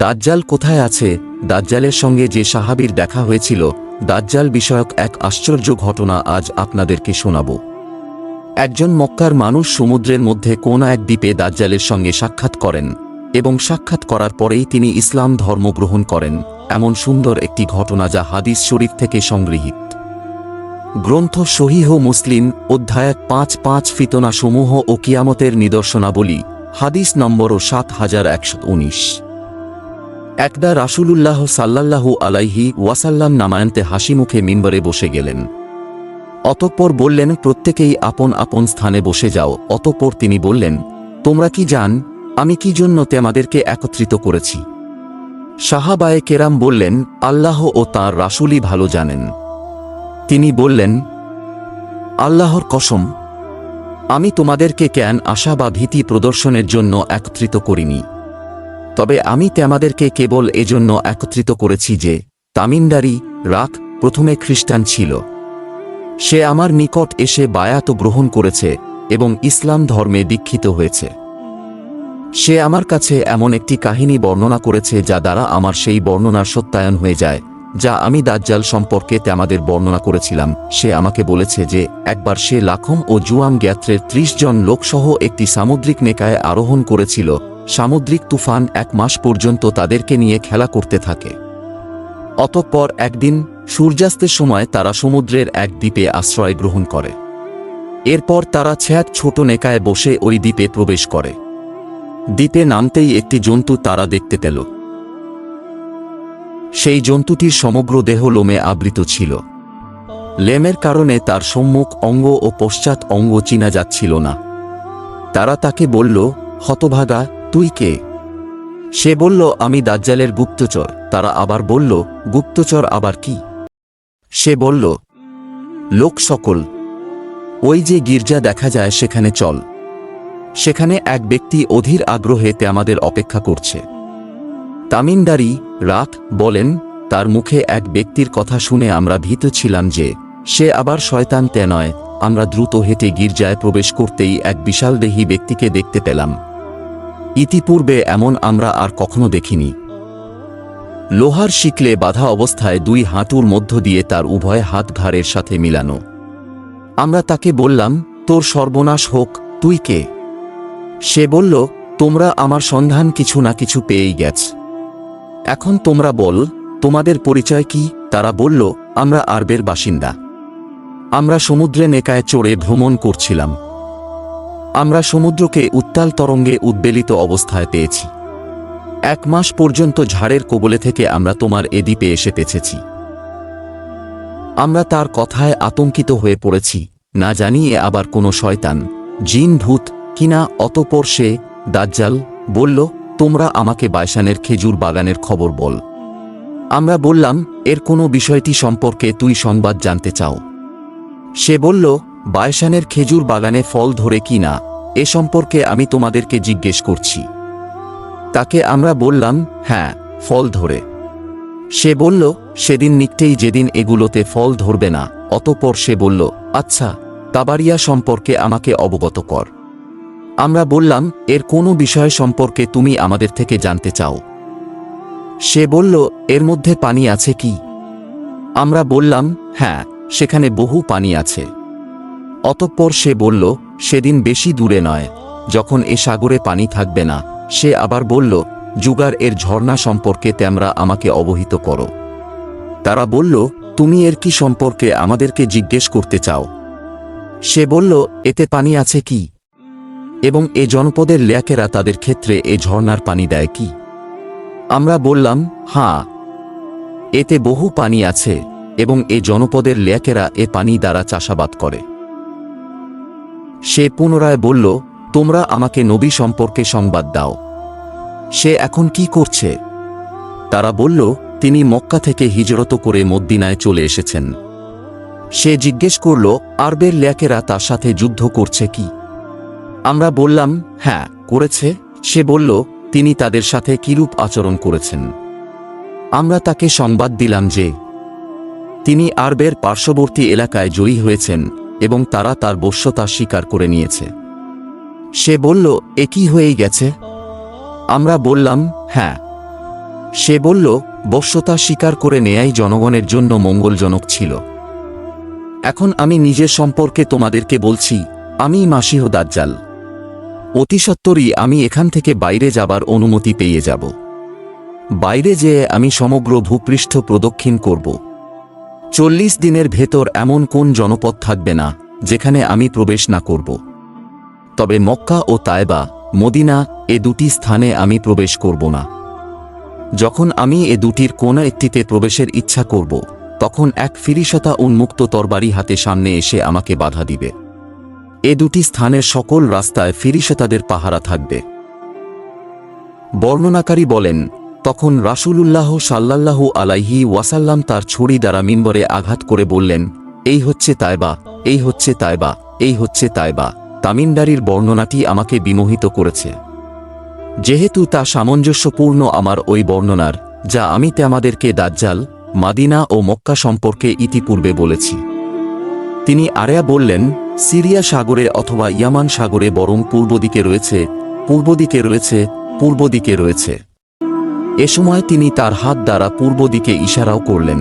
দাজ্জাল কোথায় আছে? দাজ্জালের সঙ্গে যে সাহাবীর দেখা হয়েছিল, দাজ্জাল বিষয়ক এক আশ্চর্য ঘটনা আজ আপনাদেরকে শোনাব। একজন মক্কার মানুষ সমুদ্রের মধ্যে কোন এক দ্বীপে দাজ্জালের সঙ্গে সাক্ষাৎ করেন এবং সাক্ষাৎ করার পরেই তিনি ইসলাম ধর্ম গ্রহণ করেন। এমন সুন্দর একটি ঘটনা যা হাদিস শরীফ থেকে সংগৃহীত। গ্রন্থ সহিহ মুসলিম, অধ্যায় ৫ ফিতনা সমূহ ও কিয়ামতের নিদর্শনাবলী, হাদিস নম্বর ৭১১১৯। একদা রাসূলুল্লাহ সাল্লাল্লাহু আলাইহি ওয়াসাল্লাম নামায়ান্তে হাসিমুখে মিম্বরে বসে গেলেন। অতঃপর বললেন, প্রত্যেকেই আপন আপন স্থানে বসে যাও। অতঃপর তিনি বললেন, তোমরা কি জান আমি কি জন্য তোমাদেরকে একত্রিত করেছি? সাহাবায়ে কেরাম বললেন, আল্লাহ ও তাঁর রাসূলই ভালো জানেন। তিনি বললেন, আল্লাহর কসম, আমি তোমাদেরকে জ্ঞান, আশা বা ভীতি প্রদর্শনের জন্য একত্রিত করিনি। তবে আমি তোমাদেরকে কেবল এজন্য একত্রিত করেছি যে তামিমদারি রাখ প্রথমে খ্রিস্টান ছিল। সে আমার নিকট এসে বায়াত গ্রহণ করেছে এবং ইসলাম ধর্মে দীক্ষিত হয়েছে। সে আমার কাছে এমন একটি কাহিনী বর্ণনা করেছে যা দ্বারা আমার সেই বর্ণনার সত্যায়ন হয়ে যায়, যা আমি দাজ্জাল সম্পর্কে তোমাদের বর্ণনা করেছিলাম। সে আমাকে বলেছে যে একবার সে লাখম ও জুয়াম গোত্রের ৩০ জন লোকসহ একটি সামুদ্রিক নেকায় আরোহণ করেছিল। সামুদ্রিক তুফান ১ মাস পর্যন্ত তাদেরকে নিয়ে খেলা করতে থাকে। অতঃপর একদিন সূর্যাস্তের সময় তারা সমুদ্রের এক দ্বীপে আশ্রয় গ্রহণ করে। এরপর তারা ছোট নেকায় বসে ওই দ্বীপে প্রবেশ করে। দ্বীপে নামতেই একটি জন্তু তারা দেখতে পেল। সেই জন্তুটির সমগ্র দেহ লোমে আবৃত ছিল। লেমের কারণে তার সম্মুখ অঙ্গ ও পশ্চাৎ অঙ্গ চিনা যাচ্ছিল না। তারা তাকে বলল, হতভাগা, তুই কে? সে বলল, আমি দাজ্জালের গুপ্তচর। তারা আবার বলল, গুপ্তচর আবার কি? সে বলল, লোক সকল, ওই যে গির্জা দেখা যায় সেখানে চল। সেখানে এক ব্যক্তি অধীর আগ্রহে আমাদের অপেক্ষা করছে। তামিমদারি রাখ বলেন, তার মুখে এক ব্যক্তির কথা শুনে আমরা ভীত ছিলাম যে সে আবার শয়তান নয়। আমরা দ্রুত হেঁটে গির্জায় প্রবেশ করতেই এক বিশালদেহী ব্যক্তিকে দেখতে পেলাম। ইতিপূর্বে এমন আমরা আর কখনো দেখিনি। লোহার শিকলে বাঁধা অবস্থায় ২ হাঁটুর মধ্য দিয়ে তার উভয় হাত ঘাড়ের সাথে মিলানো। আমরা তাকে বললাম, তোর সর্বনাশ হোক, তুই কে? সে বলল, তোমরা আমার সন্ধান কিছু না কিছু পেয়েই গেছ। এখন তোমরা বল, তোমাদের পরিচয় কি? তারা বলল, আমরা আরবের বাসিন্দা। আমরা সমুদ্রে নেকায় চড়ে ভ্রমণ করছিলাম। আমরা সমুদ্রকে উত্তাল তরঙ্গে উদ্বেলিত অবস্থায় পেয়েছি। ১ মাস পর্যন্ত ঝড়ের কবলে থেকে আমরা তোমার এ দ্বীপে এসে পৌঁছেছি। আমরা তার কথায় আতঙ্কিত হয়ে পড়েছি, না জানি এ আবার কোনো শয়তান, জিন, ভূত কিনা। অতঃপর সে দাজ্জাল বলল, তোমরা আমাকে বাইশানের খেজুর বাগানের খবর বল। আমরা বললাম, এর কোনো বিষয়টি সম্পর্কে তুই সংবাদ জানতে চাও? সে বলল, বাইশানের খেজুর বাগানে ফল ধরে কি না এ সম্পর্কে আমি তোমাদেরকে জিজ্ঞেস করছি। তাকে আমরা বললাম, হ্যাঁ, ফল ধরে। সে বলল, সেদিন নিকটেই যেদিন এগুলোতে ফল ধরবে না। অতঃপর সে বলল, আচ্ছা, তাবারিয়া সম্পর্কে আমাকে অবগত কর। আমরা বললাম, এর কোনো বিষয় সম্পর্কে তুমি আমাদের থেকে জানতে চাও? সে বলল, এর মধ্যে পানি আছে কি? আমরা বললাম, হ্যাঁ, সেখানে বহু পানি আছে। অতঃপর সে বলল, সেদিন বেশি দূরে নয়, যখন এ সাগরে পানি থাকবে না। সে আবার বলল, জুগার এর ঝর্ণা সম্পর্কে তোমরা আমাকে অবহিত করো। তারা বলল, তুমি এর কি সম্পর্কে আমাদেরকে জিজ্ঞেস করতে চাও? সে বলল, এতে পানি আছে কি? এবং এ জনপদের লোকেরা তাদের ক্ষেত্রে এ ঝর্ণার পানি দেয় কি? আমরা বললাম, হ্যাঁ, এতে বহু পানি আছে এবং এ জনপদের লোকেরা এ পানি দ্বারা চাষাবাদ করে। সে পুনরায় বলল, তোমরা আমাকে নবী সম্পর্কে সংবাদ দাও। সে এখন কি করছে? তারা বলল, তিনি মক্কা থেকে হিজরত করে মদিনায় চলে এসেছেন। সে জিজ্ঞেস করল, আরবের লোকেরা তার সাথে যুদ্ধ করছে কি? আমরা বললাম, হ্যাঁ, করেছে। সে বলল, তিনি তাদের সাথে কিরূপ আচরণ করেছেন? আমরা তাকে সংবাদ দিলাম যে তিনি আরবের পার্শ্ববর্তী এলাকায় জয়ী হয়েছেন এবং তারা তার বশ্যতা স্বীকার করে নিয়েছে। সে বলল, এ কি হয়ে গেছে? আমরা বললাম, হ্যাঁ, সে বলল, বশ্যতা স্বীকার করে নেয়াই জনগণের জন্য মঙ্গলজনক ছিল। এখন আমি নিজের সম্পর্কে তোমাদেরকে বলছি, আমিই মাসীহ দাজ্জাল। অতি সত্বরই আমি এখান থেকে বাইরে যাবার অনুমতি পেয়ে যাব। বাইরে যেয়ে আমি সমগ্র ভূপৃষ্ঠ প্রদক্ষিণ করব। 40 দিনের ভেতর এমন কোন জনপদ থাকবে না যেখানে আমি প্রবেশ না করব। তবে মক্কা ও তায়েবা, মদিনা এ দুটি স্থানে আমি প্রবেশ করব না। যখন আমি এ দুটির কোন একটিতে প্রবেশের ইচ্ছা করব, তখন এক ফিরিশতা উন্মুক্ত তরবারি হাতে সামনে এসে আমাকে বাধা দিবে। এ দুটি স্থানের সকল রাস্তায় ফিরিশতাদের পাহারা থাকবে। বর্ণনাকারী বলেন, তখন রাসূলুল্লাহ সাল্লাল্লাহু আলাইহি ওয়াসাল্লাম তার ছড়ি দ্বারা মিম্বরে আঘাত করে বললেন, এই হচ্ছে তায়েবা, এই হচ্ছে তায়েবা, এই হচ্ছে তায়েবা। তামিনদারির বর্ণনাটি আমাকে বিমোহিত করেছে, যেহেতু তা সামঞ্জস্যপূর্ণ আমার ওই বর্ণনার, যা আমি তোমাদেরকে দাজ্জাল, মাদিনা ও মক্কা সম্পর্কে ইতিপূর্বে বলেছি। তিনি আরেয়া বললেন, সিরিয়া সাগরে অথবা ইয়ামান সাগরে, বরং পূর্ব দিকে রয়েছে, পূর্ব দিকে রয়েছে, পূর্ব দিকে রয়েছে। এ সময় তিনি তার হাত দ্বারা পূর্ব দিকে ইশারাও করলেন।